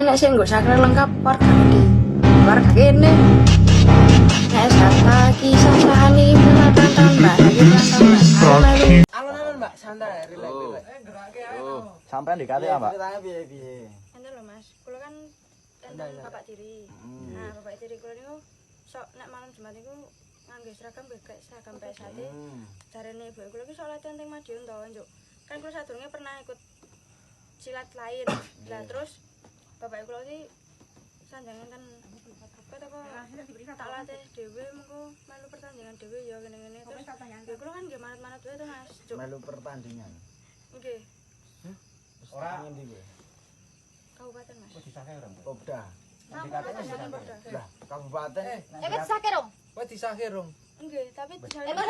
Nek sing nggo sakral lengkap warga ndi? Warga kene. Nek sapa kisah sahani menatan tambah lagi tambah. Alon-alon Mbak, santai, relax. Gerake ae. Sampean di KTA, Mbak. Ceritanya piye-piye? Enten lho Mas, kula kan enten bapak tiri. Nah, bapak tiri kula niku sok nek malam Jumat niku nganggo seragam kayak seragam PSAT. Jarene ibu kula ki sok latihan teng Madiun to, Njuk. Kan kula sadurunge pernah ikut silat lain. Lah terus bapak kula ki sanjangan kan tak latih dhewe mengko melu pertandingan dhewe ya ngene-ngene terus ya kula kan nggih manut-manut wae to Mas. Melu pertandingan. Nggih. Ora ngendi kowe? Kabupaten Mas. Popda. Lah, kabupaten. Eket disake rong. Kowe disahke rong. Nggih, tapi Ngenten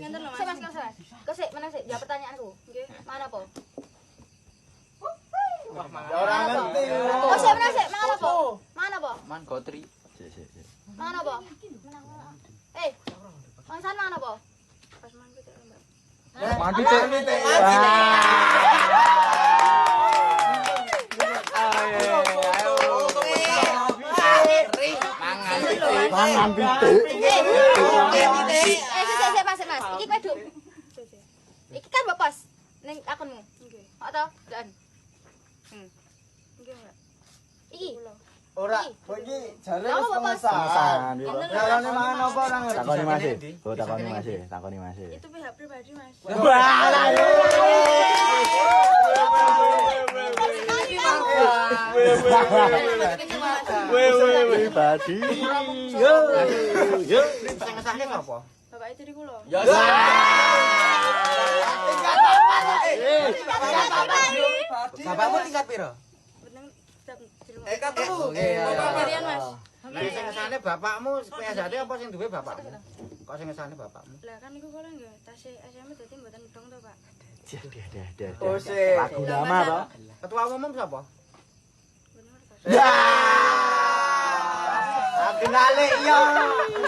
ngenten lho Mas. Mas. Kok sik meneh sik jawab pertanyaanku. Nggih. Mana apa? Ya ora ngerti. Oh, sik meneh sik, mana apa? Mana apa? Man Gotri. Sik. Mana apa? Mangsan mana apa? Pas mangke tak Mbak. Mandi cek. Mangan pitik. Sik Mas. Iki kowe duk. Iki kan mbok pos ning akunmu. Nggih. Kok to? Dan. Nggih Mbak. Iki. Ora, kowe iki jare Apa, wis Bapak? pengesahan. Pengesahan. Jarane mangan apa ora ngerti. Takoni masih. Oh, takoni masih. Itu pihak pribadi Mas. Pribadi. Yo. Sing ngesahke sapa? Bapak tiri kula. Ya. Bapakmu tingkat piro? Beneng tetap di rumah. Tingkat 3. Sendirian Mas. Lah sing ngesahne bapakmu PSAT apa sing duwe bapakmu? Kok sing ngesahne bapakmu? Lah kan niku kula nggih tas SMP dadi mboten dong to, Pak. Oh, sik. Lagu nama toh. Ketua umum sapa? Bener to. Ya. Kenale iya.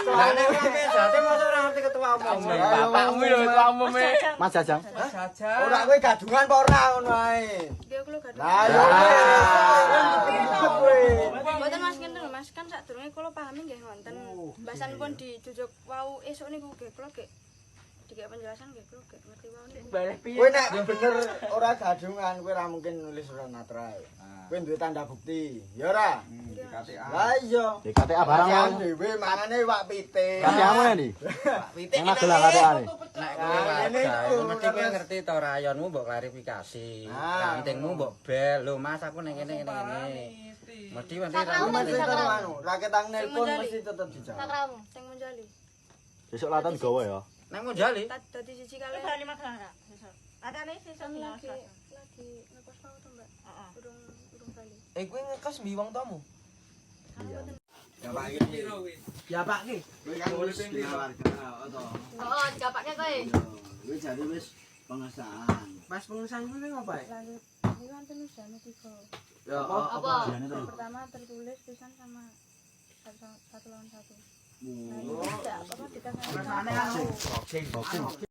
Lah nek PSAT mosok ora ngerti ketua umum. Bapakmu lho ketua umume. Mas Jajang. Ora kowe gadungan apa ora ngono ae. Nggih kula gadung. Lah yo kowe. Mboten Mas ngenten lho Mas, kan sadurunge kula pahami nggih wonten. Bahasan pun dijujuk wau esuk niku nggih kula nggih dikek penjelasan nggih kula nggih ngerti wau niku. Kowe nek bener ora gadungan kowe ora mungkin nulis surat natra. Kowe duwe tanda bukti. Ya ora? Lah iya. Di KTA barang Barang mau. dhewe mangane wak pitik. KTA-mu ndi? Pitik Enak gelang KTA-ne. Nek kowe warga, mesti kowe ngerti to rayonmu mbok klarifikasi. Kantingmu mbok bel. Lho Mas, aku ning kene ngene. Mesti mesti Sakramu Mesti bisa tetep kerang. anu, raketan nelpon mesti tetep dijawab. Sakramu. Sing menjali. Besok latan gawa ya. Nang Monjali. Dadi siji kali. Bali makan enggak? Atane sesuk Lagi ngekos wau to, Mbak. Urung bali. Kowe ngekos mbiwang tamu? Ya Pak ki. Kowe kan nulis dina warga to. Oh, dikapaknya kowe. Kowe jare wis pengesahan. Pas pengurusan kuwi ngopo? Lanjut. Niku wonten ujiane 3. Ya Apa? Pertama tertulis tulisan sama satu lawan satu. Nah, ini tidak apa-apa dikasih. Rasane anu.